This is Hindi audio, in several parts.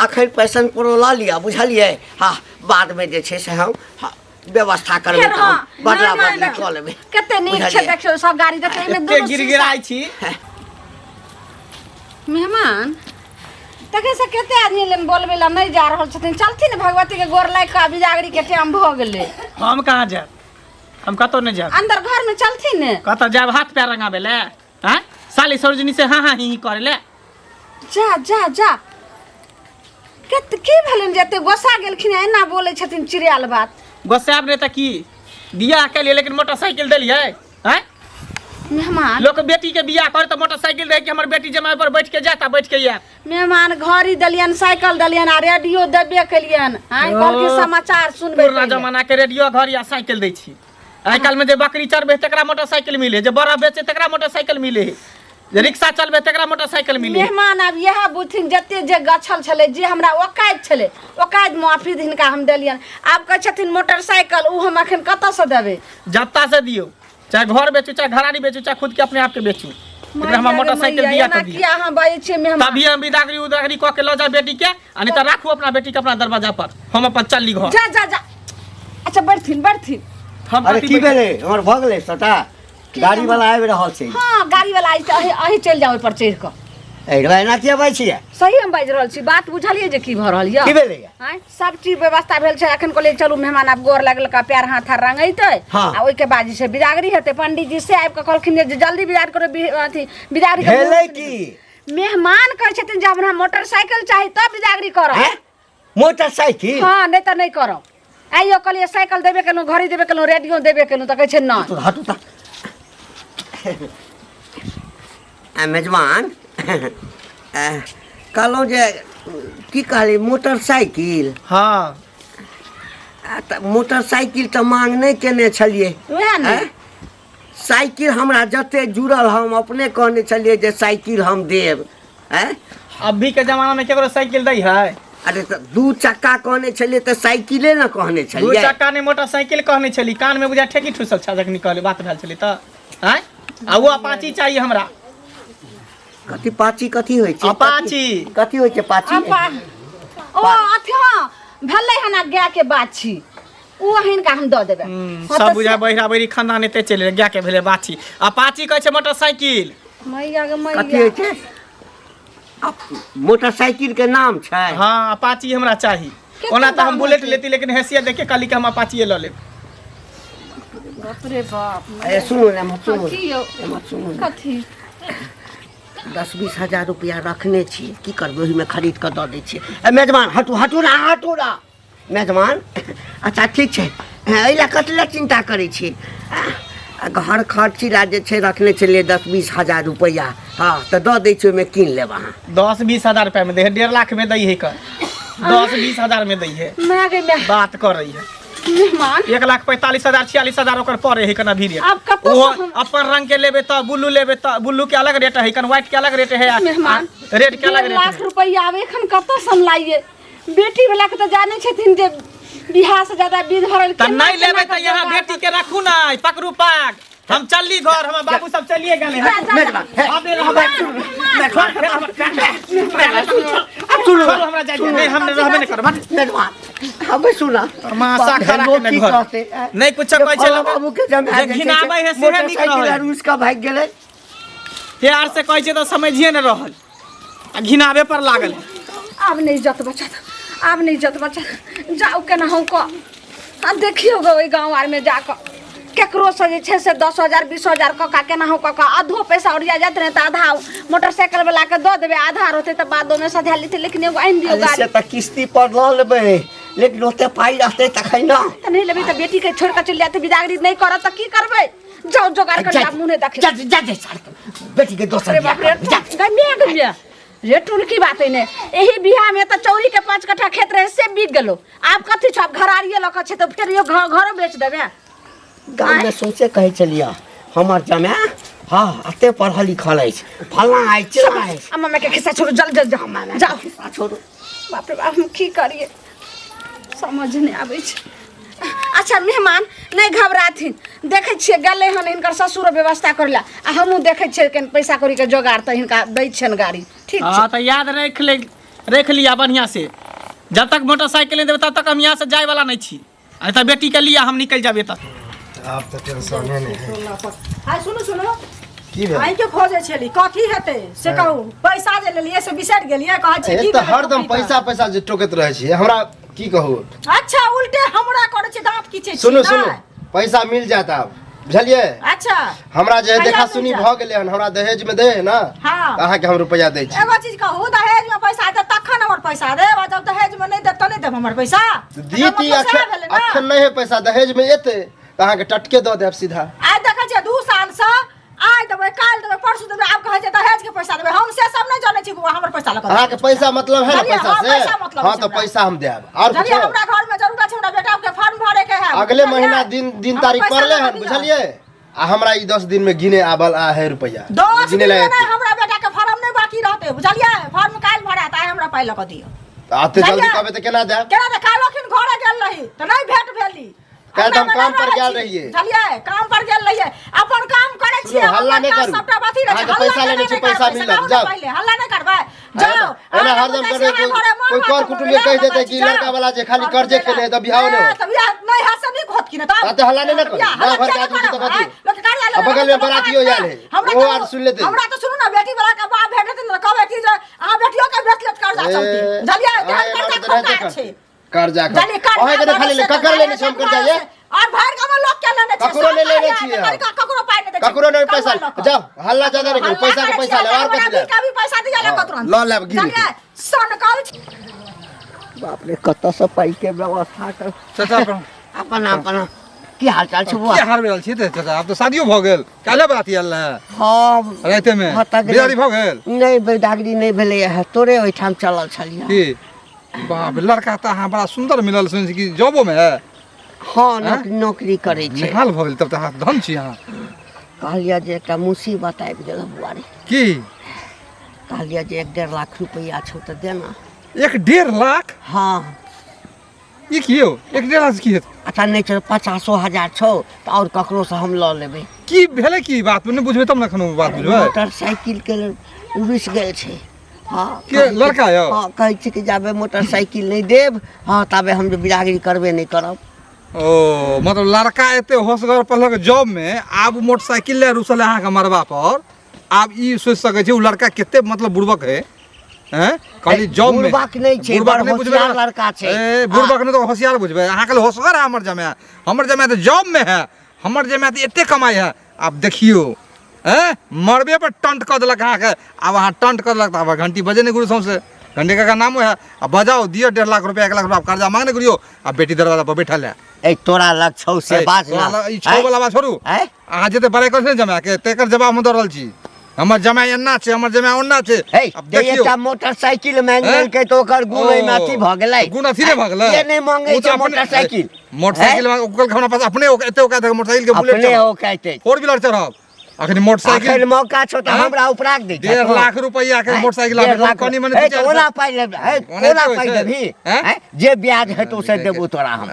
अखन पैसन प्रो ला लिया बुझलिए। हाँ बाद में जे छे से हम व्यवस्था करबे बदला बदली क लेबे। कते नीक छे देखियो सब गाड़ी देखे में एते गिरगिराई छी मेहमान तके से कते आदमी ले बोलबे ला नहीं जा रहल छथिन चलथिन भगवती के गोर लाग का बिजागरी के टाइम भ गेले। हम कहां जाब हम कतो न जाब अंदर घर में चलथिन कतो जाब हाथ पैर रंगाबे ले हैं साली सरोजनी से हां हां ही करे ले जा जा जा कते की भलन जते गोसा गेलखिन एना बोले छथिन चिड़ियाल बात गोसाब रे त की बियाह के लिए लेकिन मोटरसाइकिल देलिए हैं मेहमान लोग बेटी के बियाह करे तो मोटरसाइकिल दे के हमर बेटी जमाई पर बैठ के जाता बैठ के या मेहमान घड़ी दलियन साइकिल दलियन आ रेडियो देबे केलियन हां कल के समाचार सुनबे पुराना जमाना के रेडियो घर या साइकिल दै छी आइ काल में जे बकरी चरबे तकरा मोटरसाइकिल मिले जे बड़ा बेचे तकरा मोटरसाइकिल मिले जे रिक्शा चलबे तकरा मोटरसाइकिल मिले। मेहमान अब यह बुथिन जते जे गछल छले जे हमरा ओकायद छले ओकायद माफी दिनका हम देलियन आब कह छथिन मोटरसाइकिल उ हम अखन कत से देबे जत्ता से दियो चाहे घर बेचू चाहे घराड़ी बेचू चाहे खुद के अपने आप के बेचू लेकिन हम मोटरसाइकिल दिया कर दिया किया हां बाई छे मेहमान तभी हम बिदागरी उदागरी क के ल जा बेटी के अनि त राखू अपना बेटी के अपना दरवाजा पर हम अपन चलली घर जा जा जा अच्छा बैठथिन हम अरे की भेले हमर भ गेले सटा गाड़ी वाला आबि रहल छै। हां गाड़ी वाला आई अही चल जाओ पर चढ़ क ए रे ना के आबै छियै सही हम बाज रहल छी बात बुझलिए जे की भ रहल य की भेले हैं सब चीज व्यवस्था भेल छै अखन कहले चलू मेहमान आब गोर लागल का पैर हाथ रंगैते आ ओइ के बाद से बिदागरी हेते पंडित जी से आब के कहलखिन जे जल्दी बिदार करो अथी बिदागरी भेले की मेहमान कहै छथिन जे हमरा मोटरसाइकिल चाही तब बिदागरी करब हैं मोटरसाइकिल हां नै त नै करब आइयो कहलिए साइकिल देबे केनु घड़ी देबे केनु रेडियो देबे केनु त कहै छै ना हटू त मेजबान कहलौं जे की कहली मोटरसाइकिल हां त मोटरसाइकिल त मांग नहीं केने छलिए ओहे ने साइकिल हमरा जते जुड़ल हम अपने कहने छलिए जे साइकिल हम देब हैं अभी के जमाना में केकरो साइकिल दै है अरे त दू चक्का कहने छलिए त साइकिले न कहने दू छलिए चक्का ने मोटरसाइकिल कहने छली कान में बुझा ठेकी ठुसल छ जखनी कहले बात भेल छली त हैं आ वो अपाची चाहिए हमरा कथी पाची कथी होय छै अपाची कथी होय छै पाची ओ अथी हां भले हना गाय के बात छी ओ हिनका हम द देबे सब बुझा बहिरा बहिरी खानदान एते चले गाय के भेले बाछी अपाची कहै छै मोटरसाइकिल मैया के मैया कथी होय छै मोटरसाइकिल के नाम छै हां अपाची हमरा चाही ओना त हम बुलेट लेती लेकिन हैसियत देख के कहली कि हम अपाची ल लेब बाप रे बाप ए सुनो ना मत सुनो कथी यो कथी 10-20 हजार रुपया रखने छी की करबे ओहि में खरीद के द दै छी। ए मेजबान हटू ना मेजबान अच्छा ठीक छै एला कतले चिंता करै छी घर खर्चीला जे छै रखने छलिए 10-20 हजार रुपया हां त द दै छी ओमे कीन लेब अहाँ 10-20 हजार रुपया में दे 1.5 लाख में दई है कर 10-20 हजार में दई है मैं के बात कर रही है मेहमान 1,45,000 46,000 ओकर पड़े है कना भीरे आप कतो अपन रंग के लेबे त बुल्लू लेबे त बुल्लू के अलग रेट है कन व्हाइट के अलग रेट है मेहमान रेट के अलग रेट 1 लाख रुपया आवे एखन कतो संलाइए बेटी वाला के त जाने छथिन जे बिहार से ज्यादा विध भरल त नहीं लेबे त यहां बेटी के रखू ना पकड़ू पाक हम चलली घर हम बाबू सब चलिए गेले हैं मेजबान अबे रहबे सुनो हमरा जाय नहीं हम रहबे नहीं करब मेजबान अब सुना मासा खरा के में घर नहीं कुछ कहै छै बाबू के जमा घिनाबै है सेहे निक रहल रूस का भाग गेलै प्यार से कहै छै त समझिए न रहल आ घिनावे पर लागल अब नहीं जत बचा जाओ के ना हमको अब देखियो गो ओई गांव आर में जाकर केकरो से जे छै से 10,000 20,000 का केना हो का आधो पैसा उड़िया जात रहे त आधा मोटरसाइकिल वाला के द देबे आधा रहते त बादो में सधा लेते लेकिन एगो आइन दियो गाड़ी से त किस्ती पर ल लेबे लेकिन ओते पाई रहते तखै ना त नहीं लेबे त बेटी के छोड़ के चल जाते बिदागरी नहीं करत त की करबे जाओ जोगाड़ कर जा मुंह ने देखे जा बेटी के दोसर गमिया ये टूल की बात है ने एही बियाह में त चौरी के 5 कट्ठा खेत रहे से बिक गेलो आप कथि छ घरारिए लक छै त फिर यो घर बेच देबे गांव में सोचे कहे चलिया हमर जमा हां अते पढ़ल लिखल है फलना आइ चला है अम्मा मैं के खिस्सा छोड़ो जल्दी जाओ खिस्सा छोड़ो बाप रे बाप हम की करिए समझ नहीं आबै छै। अच्छा मेहमान नहीं घबराथिन देखे छिए गले हन इनकर ससुर व्यवस्था करला आ हमहु देखे छिए केन पैसा करी के जोगाड़ त इनका दै छन गाड़ी ठीक हां त याद रख ले रख लिया बढ़िया से। जब तक मोटरसाइकिल नहीं देवे तब तक हम यहाँ से जाए वाला नहीं छी। तो बेटी के लिए हम निकल जाबे तक। आप तो टेंशन नहीं है। हाय सुनो सुनो की भेल? आई के खोजे छली कथी हेतै से कहू। पैसा जे लेलिए से बिसरि गेलिए कहै छी की तो हरदम पैसा पैसा जे टोकैत रहे छी हमरा की कहू। अच्छा उल्टे हमरा करे छी दांत खींचे छी। सुनो सुनो पैसा मिल जात आब बुझलिए। अच्छा हमरा जे कहिया देखा मिल सुनी जात? भ गेलै हन हमरा दहेज में दे है ना। हाँ। अहाँ के हम रुपया दै छी। एगो चीज कहू दहेज में पैसा दे तखन हमर पैसा देब जब दहेज में नहीं देब त नहीं देब हमर पैसा। दीदी अखन नहीं है पैसा दहेज में एते त अहाँ के टटके दऽ देब सीधा। आइ देखै छियै 2 साल से आइ देबै काल्हि देबै परसू देबै आब कहै छै दहेज के पैसा देबै। हम से सब नहीं जानै छी बुआ हमर पैसा लगा। अहाँ के पैसा मतलब है ना चलिए, पैसा हाँ, से। पैसा मतलब हाँ छै तो हमरा। पैसा हम देब और कुछ चलिए हमरा घर में जरूरत छै हमरा बेटा के फॉर्म भरे के है। अगले महीना दिन तारीख पड़ले हन बुझलिए। आ हमरा ई 10 दिन में गिने आबल आ है रुपया 10 दिन गिने में लायक। नहीं हमरा बेटा के फॉर्म नहीं बाकी रहते बुझलिए। फॉर्म काल्हि भरा त आइ हमरा पाइ लगा दियौ। आते जल्दी चलिए। कहबे त केना देब। केना त काल्हि घरे गेल रही त नहीं भेट भेली। काल्हि तऽ हम हमरा काम पर रहै गेल छी। रहियै। चलिए काम पर गेल रहिए अपन काम करे छियै। सुनो, हल्ला नहीं करू। सबटा बाती रहे अहाँके पैसा लेने छी, पैसा मिलत, जाओ। हल्ला नहीं करबै जाओ। एना हरदम करबै कोई कर कुटुम ये कह देते कि लड़का वाला जे खाली कर्जे खेले है त बियाह नहीं हो। तब या नहीं हसन नहीं खोत की ना तब आते हल्ला नहीं ना करू। गाँव भर के आदमी के तो कथी। लोग कार्यालय अब बगल में बरातियो आयल है वो आज सुन लेते। हमरा तो सुनू ना बेटी वाला के बाप भेटत न कहबै कि जे अहाँ बेटियो के बेचलत कर्जा चलते बुझलिए। कर्जा खोकार छै कर्जा जानी कर्जा ओहे के खाली ककर लेने छै हम कर्जा ये। और भर गांव लोग के लेने छै ककरो नहीं लेने छियै हम। ककरो पाइ नहीं दे ककरो नहीं पैसा जाओ हल्ला ज्यादा नहीं करू। पैसा के पैसा ले और कथी ले कभी पैसा दिया ले कतरन ल लेब गिर के। सन कहै छी बाप रे कत से पाई के व्यवस्था कर। चाचा अपन अपन की हाल चाल छै बुआ? की हाल भेल छी ते चाचा? आब तो शादियो भ गेल काल्हि बराती आयल है हाँ राते में हता गेल। बिदारी भ गेल नहीं बेदागरी नहीं भेलै है तोरे ओहिठाम चलल छलियै। की बाप लड़का त अहाँ बड़ा सुंदर मिलल सुन कि जॉबो में है। हाँ नौकरी करै छै। निकाल भ गेल तब त अहाँ धन छी अहाँ। कहलियै जे एकटा मुसीबत आबि गेल बुआ रे। की कहलियै जे 1.5 लाख रुपया छौ तऽ दे ना। 1.5 लाख हाँ ई की हो 1.5 लाख की हेत? अच्छा नहीं छौ 50,000 छौ तऽ और ककरो से हम लऽ लेबै। की भेले की बात नहीं बुझबे तब ना खनो बात बुझबे। मोटरसाइकिल के रुस गेल छै। हाँ के लड़का यौ? हाँ कहै छै कि जाबे मोटरसाइकिल नहीं देब हाँ ताबे हम जे बिदागरी करबे नहीं करब। ओ मतलब लड़का एते होशगर पहले जॉब में आब मोटरसाइकिल ले रुसल अहाँ के मरबा पर आब ई सोच सके छै उ लड़का केते मतलब बुड़बक है। हैं खाली जॉब में बुड़बक नहीं छै बड़ होशियार लड़का छै। ए बुड़बक ने तो होशियार बुझबे अहाँ के होशगर है। हमर जमाय तो जॉब में है। हमर जमाय तो एते कमाई है। आप देखियो हैं मरबे पर टंट कर देलक अहाँ के। अब अहाँ टंट कर देलक अब घंटी बजे नहीं गुरु सौंसे घंटे का नाम है। अब बजाओ दियो 1.5 लाख रुपया 1 लाख रुपया कर्जा मांगने करियो। अब बेटी दरवाजा पर बैठल है। ए तोरा लग छौ से बात ना ई छौ वाला बात छोड़ू। हैं? अहाँ जते बड़े कर जमा के तेकर जवाब हम दऽ रहल छी। हमर जमाय एन्ना छै हमर जमाय ओन्ना छै। हे अब जे देखियो एकटा मोटरसाइकिल मांग हैं? लेलकै तऽ ओकर गुण एहिमे अथी भऽ गेलै। गुण अथी नहि भऽ गेलै। ये नहीं मांगे उ तऽ छै अपने- मोटरसाइकिल। मोटरसाइकिल में ओकर हमरा पास अपने एते ओकात मोटरसाइकिल के बुलेट अपने हो कहते 4 व्हीलर चढ़ब अखन अखन मोटरसाइकिल मौका छौ तऽ हैं? हमरा उपराग दे 1.5 लाख रुपया के मोटरसाइकिल आबे कनी मनी दू चारि कोना पाइ लेब हे ओना कोना होइ पाइ छै। देबही हैं? हैं? जे ब्याज हेतौ से देबो तोरा हम।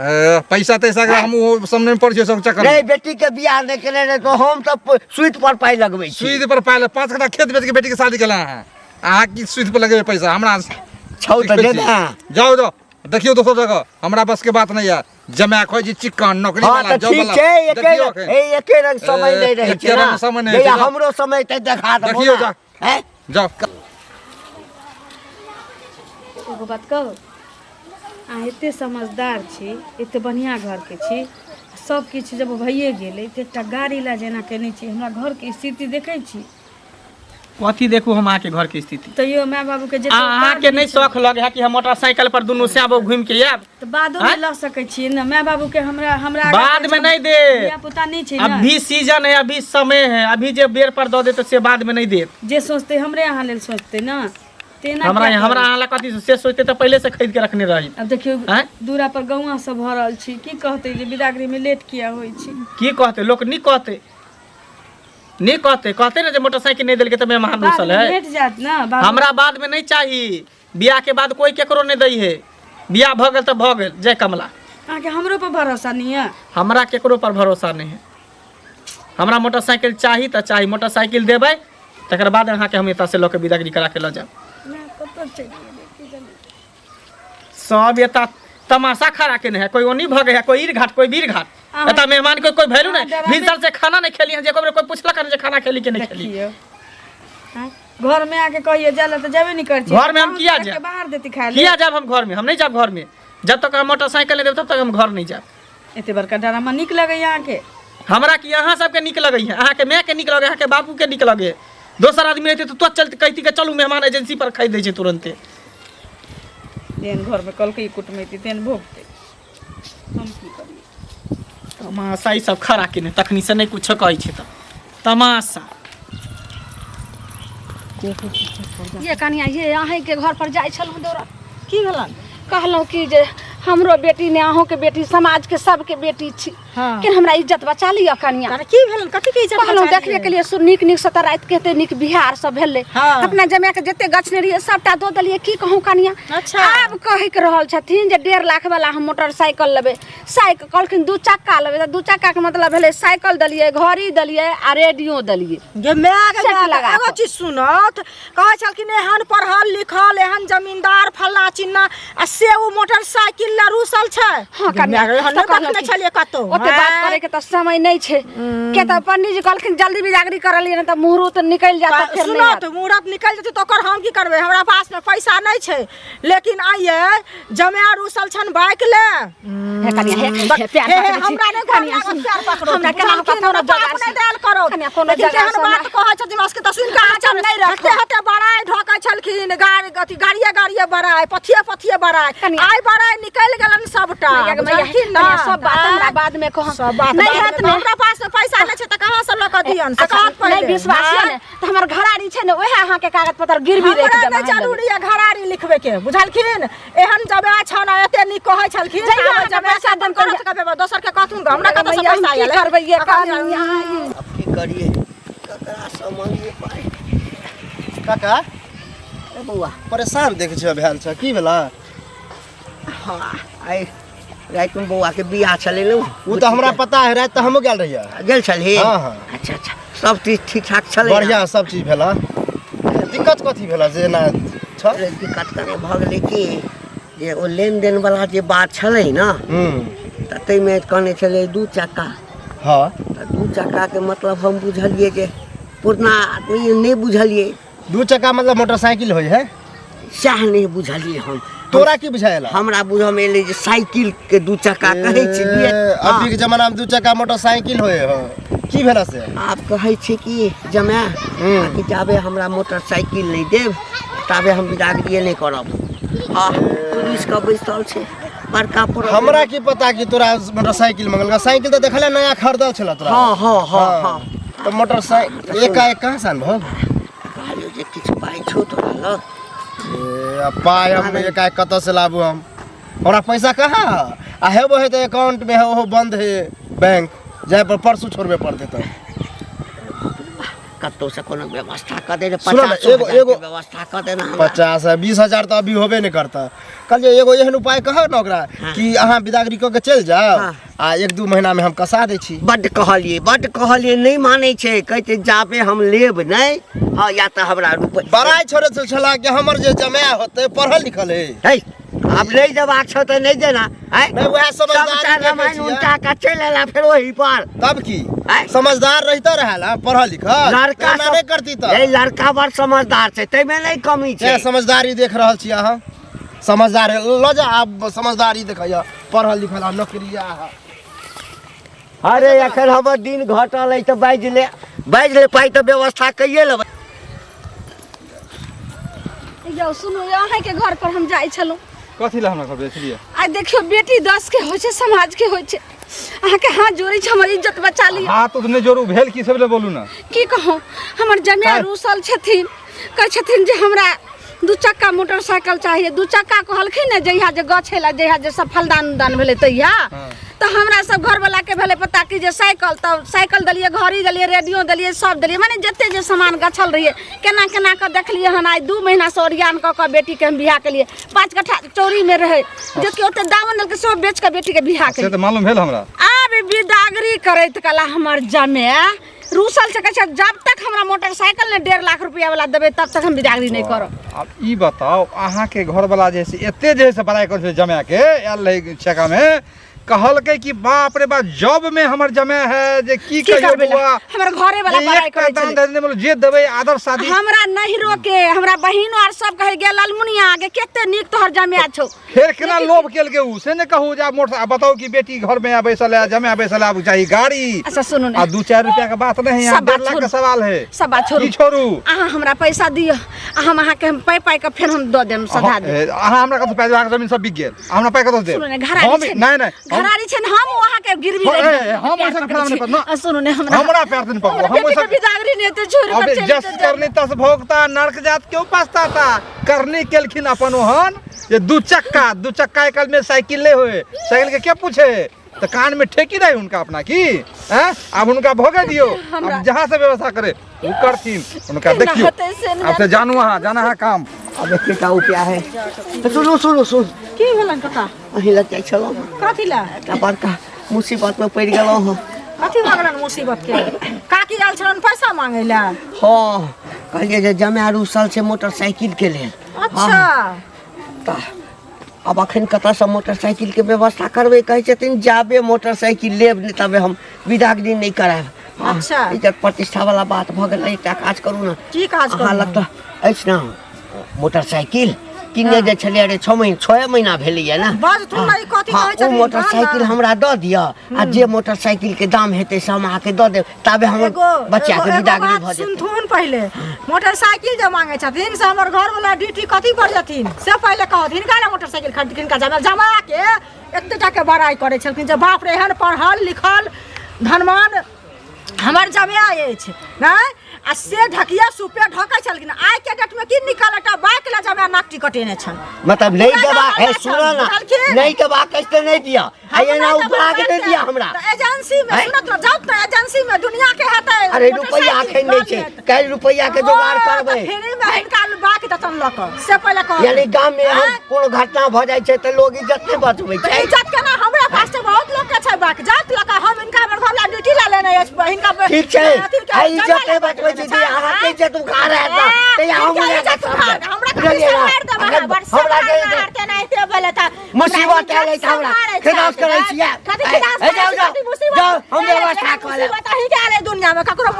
पैसा तैसा के हम ओ सामने में पड़ छै सब चक्कर नहीं बेटी के बियाह नहीं केने रहे तो हम सब सुइत पर पाइ लगबै छी। सुईद पर पाले 5 कट्ठा खेत बेच के बेटी के शादी केला है। अहाँ की सुईद पर लगेबे पैसा हमरा छौ तऽ दे ना। जाओ जाओ देखियो दोसर जगह हमरा बस के बात नहीं है। जमा खोज जी चिकन नौकरी हाँ वाला तो जॉब ठीक वाला छै देखियो अखन। एके रंग समय नहीं रहे एके छै रंग ना। समय नहीं जहिया छै, हमरो समय ते देखा देबो देखियो ना। जा। हैं? जाओ एगो बात कहू अहाँ एते समझदार छी एते बढ़िया घर के छी सब किछु जब भइए गेलै तऽ एकटा गाड़ी ला जेना केने छी हमरा घर के स्थिति देखै छी कथी देखू हम अहाँके घर के स्थिति। तैयो माय बाबू के अहाँके नहीं शौक लगे है कि हम मोटरसाइकिल पर दुनू से आबो घूम के आब। तऽ बादो में ल सकै छी न माय बाबू के हमरा हमरा बाद में नहीं दे। बिया पुता नहीं छै ना अभी सीजन है अभी समय है अभी जे बेर पर दो दे तो से बाद में नहीं दे। जे सोचते हमरे यहाँ लेल सोचते ना तेना हमरा किया हमरा करै? अहाँ ला कथी से सोचते तो पहले से खरीद के रखने रही। अब देखियो हैं? दूरा पर गौवा सब भ रहल छी की कहते जे बिदागरी में लेट किया होई छी की कहते लोग नहीं कहते नहीं कहते कहते ना जे मोटरसाइकिल नहीं दिल के तो मेहमान बाद घुसल में है। भेट जात ना बाबू हमरा बाद में नहीं चाहिए बियाह के बाद कोई केकरो नहीं दई है। बियाह भ गेल तो भ गेल जय कमला। अहाँ के हमरो पर भरोसा नहीं है हमरा केकरो पर भरोसा नहीं है। हमरा मोटरसाइकिल चाही तो चाही मोटरसाइकिल देबै तकर बाद अहाँ के हम एतऽ से लऽ के बिदागरी करा के लऽ जाब। ना कतऽ चलि गेलै की जाने सब एता तमाशा खड़ा केने है, कोई ओनी भगे है, कोई ईर घाट, कोई बीर घाट। एता मेहमान के कोई वैल्यू नहीं। भीतर से खाना नहीं खेली है, जेको कोई पूछला करे जे खाना खेली के नहीं खेली। घर में आके कहिए जाला तो जाबे नहीं कर छी। घर में हम किया जाए? बाहर देती खाए किया जाब हम घर में? हम नहीं जाब घर में। जब तक हम मोटरसाइकिल नहीं देब तब तक हम घर नहीं जाब। एते बड़का ड्रामा निक लगे यहाँ के। हमरा की अहाँ सबके निक लगई है, अहाँ के मैं के निक लगे, अहाँ के बापू के निक लगे। दोसर आदमी रहते तो चलते कहती के चलू मेहमान एजेंसी पर खरीद दे छै तुरंते। तेन घर में कल के कुटमैती तेन भोगते हम की करिए। तमाशा ई सब खड़ा केने तखनी से नहीं कुछ कहै छै त तमाशा। ये कनिया ये अहीं के घर पर जाय छलहुँ दौड़ा, की भेलन? कहलहुँ कि जे हमरो बेटी ने अहों के बेटी, समाज के सबके बेटी छी, हाँ। कि हमरा इज्जत बचा लिया कनिया। अरे की भेलन? कथि के इज्जत कहलहुँ बचा देखलिए के लिए नीक नीक सतर रात के एते नीक बिहार सब भेलै। हाँ। अपना जमा के जते गछने रहिए सबटा दो देलिए। की कहूँ कनिया, अच्छा। आब कहे के रहल छथिन जे 1.5 लाख वाला हम मोटरसाइकिल लेबै। साइकिल कहलखिन 2 चक्का लेबै, त 2 चक्का के मतलब भेलै साइकिल देलिए, घड़ी देलिए आ रेडियो देलिए। जे मैं सेट लगा एगो कऽ। चीज सुनत कहै छलखिन एहन पढ़ल लिखल एहन जमींदार फल्ला चिन्ना आ से उ मोटरसाइकिल ला रूसल छै। हाँ कनिया, हम तऽ कहलहुँ देखने कि छलिए कतौ ओते बात करे के त समय नहीं छै। के त पंडित जी कहलखिन जल्दी बिजागरी करलिए न त मुहूर्त निकल जात त फिर नहीं सुनत मुहूर्त निकल जेतै तो ओकर हम की करबै? हमरा पास में पैसा नहीं छै, लेकिन आइए जमे रूसल छन बाइक ले। हे कनिया हे प्यार हे, पकड़ै छी। हमरा नहीं कनिया घर सुन, प्यार पकड़ो। हमरा केना बुझलखिन, कोनो हमरा जगह बाप नहीं देल करो। कनिया कोनो लेकिन जगह जेहन से बात कहै छथिन उसके त सुन के आचर नहीं रखते हते बड़ाई ढोकै छलखिन गाड़िए बड़ाई पथिए बड़ाई कनिया। आई बड़ाई निकल गेलन सबटा। बुझलखिन ना? कनिया सब बात हमरा बाद में कह। सब बात नहीं बाद हाथ में में हमरा पास में पैसा नहीं छै त कहां से ल क दियन? से कहत पहिले नहीं विश्वास है ने त हमर घराड़ी छै ने ओहे अहाँ के कागज पत्र गिरवी रख हमरा देब। नहीं जरूरी है घराड़ी लिखबे के। बुझलखिन? एहन जबे छन एते नी कहै छलखिन जइया आब अहाँ जबे पैसा देन करत के दोसर के कहथुन हमरा कत से मैया, हम पैसा की आयल करबै ये कनिया? अब की करिए, ककरा से मांगिए पाई? काका ए बौआ, परेशान देखे छ भेल छ की भेला? हाँ आई रात में बौआ के बियाह छलै न। उ त हमरा पता है, रात त हमहु गेल रहिया। गेल छलही? हाँ, हाँ। अच्छा अच्छा, सब चीज ठीक ठाक छलै न? बढ़िया सब चीज भेला। दिक्कत कथी भेला जे ना छ? अरे दिक्कत कने भऽ गेलै कि जे ओ लेन देन वाला जे बात छलै न त तैमे कहने छलै 2 चक्का। हां त 2 चक्का के मतलब हम बुझलिए जे पुरना आदमी नहीं बुझलिए। 2 चक्का मतलब मोटरसाइकिल होय है? सएह नहीं बुझलिए हम। तोरा की बुझायला? हमरा बुझ में एलै जे साइकिल के 2 चक्का कहै छियै। अभी के जमाना में 2 चक्का मोटरसाइकिल होय हो। की भेला से? आप कहै छी कि जमा कि जाबे हमरा मोटरसाइकिल नहीं देब ताबे हम बिदागरिए नहीं करब। पुलिस का बैसल छै बड़का पर। हमरा की पता कि तोरा मोटरसाइकिल मंगल? साइकिल तो देखला नया खरीदल छला तोरा। हाँ हाँ हाँ हाँ। तो मोटरसाइकिल एकाएक कहाँ सान भऽ? कहलियो जे किछु पाइ छौ तोरा लग? पाय हम एकाएक कतऽ से लाबू हम? हमरा पैसा कहाँ है? आ हेबो है तो अकाउंट में है, ओहो बंद है बैंक, जाए पर परसों छोड़बे पड़ते तो। कतौ से कोनो व्यवस्था कर दे रे। सुनो ना, 50,000 एगो- के व्यवस्था कर दे ना हमरा। 50 है 20,000 तो अभी होबे नहीं करता। कल एगो एहन उपाय कह न ओकरा कि अहाँ बिदागरी कऽ के चल जाओ आ 1-2 महीना में हम कसा दै छी। बड्ड कहलिए नहीं मानै छै। कहै छै जाबे हम लेब नहीं। हाँ या तो हमरा रुपए बड़ाई छोड़े से छला कि हमर जे जमा होते पढ़ल लिखल है। है अब नहीं देबाक छौ तो नहीं देना है। नहीं वह समझदारी सबटा देखै रामायण छियै। उल्टा के चलि एला फिर वही पर। तब की आय। समझदार रहता रहला पढ़ल लिखल लड़का एना नहीं करती तो। ए लड़का बड़ समझदार छै, तैमे नहीं कमी छै। समझदारी देख रहल छी अहाँ? समझदार है ल जा आप समझदारी देखैया पढ़ल लिखल आ नौकरी आ। अरे एखन हमर दिन घटल है तो बाजि ले पाइ तो व्यवस्था कइए लेबै। यौ सुनू, अहाँ के घर पर हम जाय छलहुँ। कथी ला हमरा घर बेचलिए? आ देखियो बेटी 10 के होइ छै, समाज के होइ छै। अहाँ के हाथ जोड़ै छै, हमर इज्जत बचा लिअ। हाथ तो नहीं जोड़ू, भेल की सब ले बोलू ना। की कहूँ, हमर जमिया रूसल छथिन, कहै छथिन जे हमरा 2 चक्का मोटरसाइकिल चाहिए। 2 चक्का कहलखिन ने जहिया जे गछेला जहिया जे सब फलदान उलदान भेलै तहिया। तो हमरा सब घर वाला के भेलै पता कि जे साइकिल, तब साइकिल देलिए, घड़ी देलिए, रेडियो देलिए, सब देलिए, माने जते जे सामान गछल रहिए केना केना के देखलिए हन। आई 2 महीना से ओरियान क बेटी के हम बियाह केलिए। 5 कट्ठा चौरी में रहे जबकि ओते दामन दल के सब बेच के बेटी के बियाह से केलिए। तो मालूम भेल हमरा। आब बिदागरी करैत कला हमर जमे रूसल से कहै छै जब तक हमरा मोटरसाइकिल ने 1.5 लाख रुपया वाला देबे तब तक हम बिदागरी नहीं करब। अब ई बताओ अहाँ के घर वाला जैसे एते जैसे बड़ाई कर छे जमा के आयल रहे छका में कहलकै कि बाप रे बाप जॉब में हमर जमा है जे की कहियो बुआ हमर घरे वाला बड़ाई करे दान दे बोलो जे देबे आदर शादी हमरा नहीं रोके हमरा बहिन और सब कहे गे लालमुनिया आगे केते नीक तोहर जमा छौ फिर केना लोभ केल के उ से ने कहू जा मोटर बताओ कि बेटी घर में बैसल है जमा बैसल है चाहिए गाड़ी। अच्छा सुनो ना 2-4 रुपया के बात नहीं है 1.5 लाख का सवाल है सब बात छोड़ू की छोड़ू अहाँ हमरा पैसा दियो हम अहाँ के पाई पाई के फिर हम द देम सधा दे अहाँ हमरा कत पैसा जमीन सब बिक गेल हमरा पाई कत दे सुनो ना घरारी छै नहीं घरारी छै हम वहां के गिरवी रह हम ऐसा खड़ा नहीं करना सुनो ने हमरा पैर नहीं पकड़ो हम ऐसा बिदागरी नहीं तो छोड़ अबे जस करनी तस भोगता नरक जात क्यों पछताता करनी केलखिन अपन ओहन ये 2 चक्का कल में साइकिल ले होए साइकिल के क्या पूछे तो कान में ठेकी रही उनका अपना की हैं अब उनका भोगे दियो अब जहां से व्यवस्था करे वो करथिन उनका देखियो अब से जानू वहां जाना है काम। अब देखिए का उपाय है। सुनो सुनो सुन की भेलन कका अही लग जाइ छलो कथी ला एकटा बड़का मुसीबत में पड़ गेलो हँ। कथी भगलन मुसीबत के काकी आयल छलन पैसा मांगे ला हाँ कहलिए जे जमा रूसल छै मोटरसाइकिल के लेल। अच्छा ता अब अखन कतऽ से मोटरसाइकिल के व्यवस्था करबे कहै छथिन जाबे मोटरसाइकिल लेब नहीं तबे हम विदागरी नहीं करायब। अच्छा। इज्जत प्रतिष्ठा वाला बात भ गेल। एकटा काज करू ना की काज अहाँ करू लग तऽ अछि ना मोटरसाइकिल किने जे छलियै रे 6 महीना भेलैया ना बाज तू नहीं कथी कहै ओ छथिन मोटरसाइकिल हमरा दऽ दिअ आ जे मोटरसाइकिल के दाम हेतै से हम अहाँके दऽ देब ताबे हमर बच्चा के विदागरी भऽ जेतै। सुनथुन पहले मोटरसाइकिल जे मांगे छथिन से हमर घर वाला ड्यूटी कथी पर जथिन से पहले कहथिन काला मोटरसाइकिल खरीद किनका जमा के एतेटा के बड़ाई करे छलखिन जे बाप रे एहन पढ़ल लिखल धनवान हमर जमा अछि ना आ से ढकिया सुपे ढकै छलखिन। आइ के डेट में की निकलटा बाइक ला जमा नाकटी कटेने छन मतलब नहीं देबा है सुनो ना नहीं देबा कैसे नहीं दिया है ना उपरा के दे दिया हमरा एजेंसी में सुनत न जाओ त एजेंसी में दुनिया के हेतै अरे रुपया अखन नहीं छै काल रुपया के जोगाड़ करबै फेरी में हिनका बाइक दतन लक से पहले कह यानी गांव में हम कोनो घटना भ जाय छै त लोग इज्जत नहीं बचबै छै। इज्जत केना हमरा पास से बहुत लोग के छै बाइक जात लक हम इनका हमर घर ला ड्यूटी ला लेने अछि हिनका ठीक छै है इज्जत नहीं बचबै छै जे अहाँ के इज्जत उखाड़ है त या हम इज्जत हमरा हमरा के नहीं ते बोले त मुसीबत आले त हमरा खिदास करै छियै जाओ हम व्यवस्था कर लेब बताही के आले दुनिया में ककरो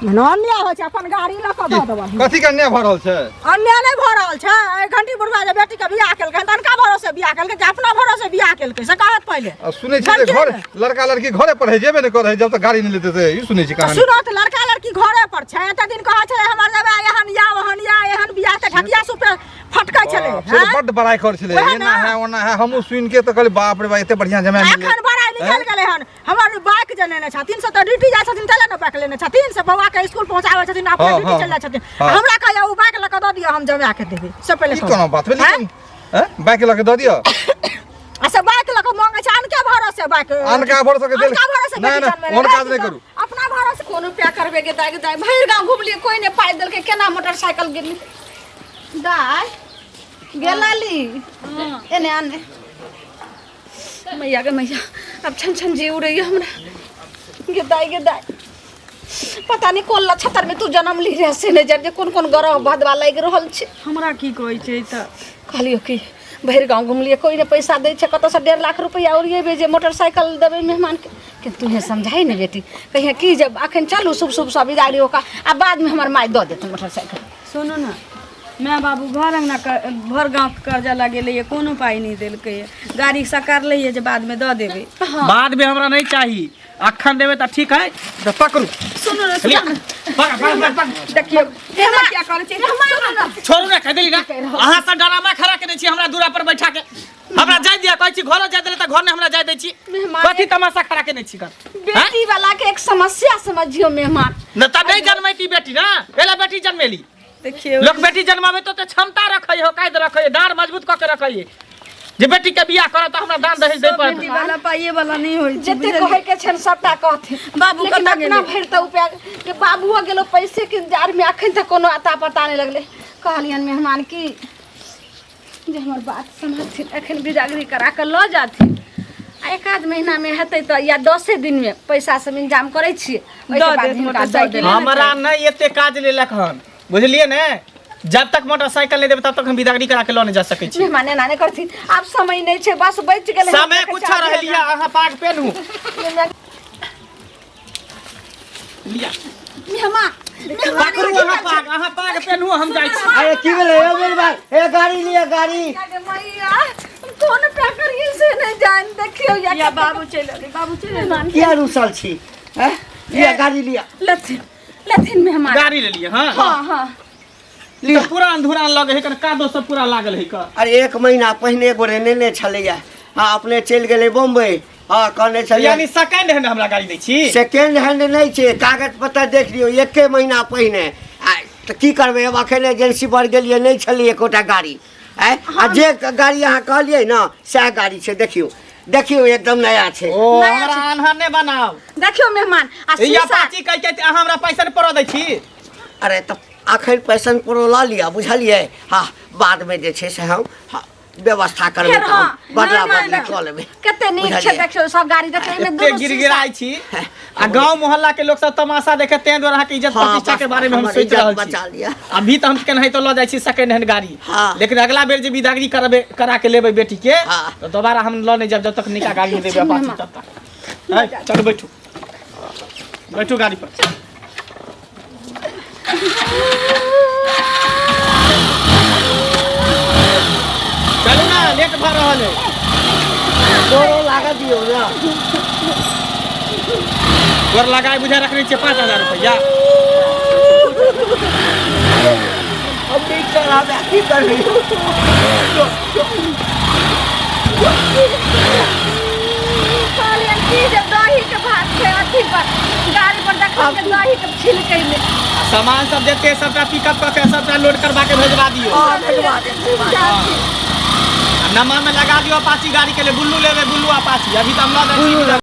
अन्याय हो छै अपन गाड़ी ल क द देबन कथी के अन्याय भ रहल छै अन्याय नहीं भ रहल छै ए घंटी बुढ़वा जे बेटी के बियाह केलकै तनका भरोसे बियाह केलकै कि अपना भरोसे बियाह केलकै से कहत पहले सुनै छी जे घर लड़का लड़की घरे पर है जेबे नहीं करे जब तक गाड़ी नहीं लेते थे ई सुनै छी कहानी सुनो त लड़का लड़की घरे पर छै एते दिन कहै छै हमर जबे एहन या एहन बियाह त ढकिया सुपे फटकै छले से बड़ बड़ाई कर छले एना है ओना है हमहु सुन के त कहली बाप रे बा एते बढ़िया जमा मिले एखन बड़ा निकल गेलै हन हमर बाइक जनेने छथिन से त ड्यूटी जाय छथिन तले न बाइक लेने छथिन से बौआ के स्कूल पहुंचाबै छथिन अपने ड्यूटी चल जाय छथिन हमरा कहया उ बाइक ल क द दियो हम जमा के देबे से पहले ई कोनो बात भेलै हैं बाइक लके द दियो अच्छा बाइक ल क मांगे छै अनके भरोसे बाइक अनका भरोसे के देल नहीं नहीं ओन काज नहीं करू अपना भरोसे कोनो प्या करबे के दाई भैर गांव घुमलिए कोई ने पाई देलके केना मोटरसाइकिल गिरली दाई गेलाली एने आने मैया के मैया अब छन छन जी उड़ै हमरा गे दाई पता नहीं कोन लछतर में तू जन्म ली रे से ने जे कोन कोन गरह भदवा लाग रहल छै हमरा की कहै छै त कहलियो कि भैर गांव घुमलिए कोई ने पैसा दै छै कत से 1.5 लाख रुपया और ये भेजे मोटरसाइकिल देबे मेहमान के तूहे समझाई ने बेटी कहिया की जब अखन चलू शुभ शुभ सब विदाई होका आ बाद में हमर माई द देत मोटरसाइकिल। सुनो ना मैं बाबू घर अंगना भर गाँव के कर्जा लगेले कोनो पाई नहीं देलकै गाड़ी सकार ले जे बाद में द देबे बाद में हमरा नहीं चाहिए अखन देबे त ठीक है तो पकड़ू सुनो ना देखियो हमरा क्या करे छै हमरा छोड़ू ना कह देली ना अहाँ सब ड्रामा खड़ा केने छी हमरा दूरा पर बैठा के हमरा जाय दिया कहै छी घरो जाय देले त घर ने हमरा जाय दै छी मेहमान कथी तमाशा खड़ा केने छी कर बेटी वाला के एक समस्या समझियो मेहमान न त नहीं जन्मैती बेटी ना एला बेटी जन्मेली देखियो लोग बेटी जन्मावे तो क्षमता रखै हो कायद रखै डार मजबूत क के रखै जे बेटी के बियाह कर त हमरा दान दहेज दे पड़त बेटी वाला पाइए वाला नहीं होई छै जते कहे के छन सबटा कहथे बाबू लेकिन कतऽ अपना गेलै? भैर त उपाय के बाबूओ गेलो पैसे के जार में अखन तक कोनो आता पता नहीं लगले कहलियन मेहमान की जे हमर बात समझथिन अखन बिदागरी करा के ल जाथिन एक आध महीना में हेतै तो या 10 दिन में पैसा सब इंतजाम करै छियै ओहिके दऽ बाद देत हिनका दऽ मोटरसाइकिल। देबै। हमरा नहीं एते काज लेलक हन बुझलिए ने। जब तक मोटरसाइकिल नहीं देबे तब तक हम बिदागरी करा के लौने जा सकै छी। मेहमान एना नहीं करथिन आब समय नहीं छै बस बच गेलै समय कुछ रहलिया अहाँ पाग पेनहू लिया मेहमान पकड़ू अहाँ पाग पेनहू हम जाइ छी। अरे की भेलै ए मेरे भाई ए गाड़ी लिया गाड़ी मैया कोन पैकर से नहीं जान देखियो या बाबू चल मेहमान किया रुसल छी हैं लिया गाड़ी लिया लथिन मेहमान गाड़ी ले लिए हां हाँ हाँ लिया पूरा अंधुरा लगे है कर कादो सब पूरा लागल है का। अरे 1 महीना पहिने एगो रेने छलैया हाँ अपने चल गेलै बम्बई हाँ कहने छलियै यानी सेकंड हैंड हमरा गाड़ी दै छी। सेकेंड हैंड नहीं छै कागज पत्तर देख लियो 1 महीना पहिने तो की करबै अब अखन एजेंसी पर गेलियै नहीं छलै एकोटा गाड़ी आ जे गाड़ी अहाँ कहलियै ना सएह गाड़ी छै देखियो एकदम नया छै। ओ हमरा अनहर ने बनाओ देखियो मेहमान आ या शीशा पाची कह के अहाँ हमरा पैसा परो दै छी। अरे तो अखन पैसन प्रो ला लिया बुझलियै हाँ बाद में जे छै से हम व्यवस्था करबै फेर हाँ बदला बदली कऽ लेबै कते नीक छै देखियो सब गाड़ी देखे में एते दोनों गिरगिराई छी आ गांव मोहल्ला के लोग सब तमाशा देखे तें द्वारा अहाँ के इज्जत प्रतिष्ठा के बारे में हम सोच रहल बचा छी। लिया अभी तो हम केनाहि तो ल जाइ छी सेकंड हैंड गाड़ी हाँ। लेकिन अगला बेर जे बिदागरी करा के लेबै बेटी के हाँ। तो दोबारा हम ल नहीं जब तक निका गाड़ी में देबै अपाची तब तक है। चलो बैठो गाड़ी पर चलो ना लेट भर रहल है। दोनों लगा दियो ना और लगाए बुझा रखने छे 5000 रुपया। अब देख चला की करबै कहलियन की जे दही के भात छै अथी पर गाड़ी पर देखो के दही के छिलकै में सामान सब देते सबटा पिकअप करके सबटा लोड करवा के भेजवा दियो। हाँ भेजवा दे नंबर में लगा दियो अपाची गाड़ी के लिए बुल्लू लेवे बुल्लू अपाची अभी तो हम ना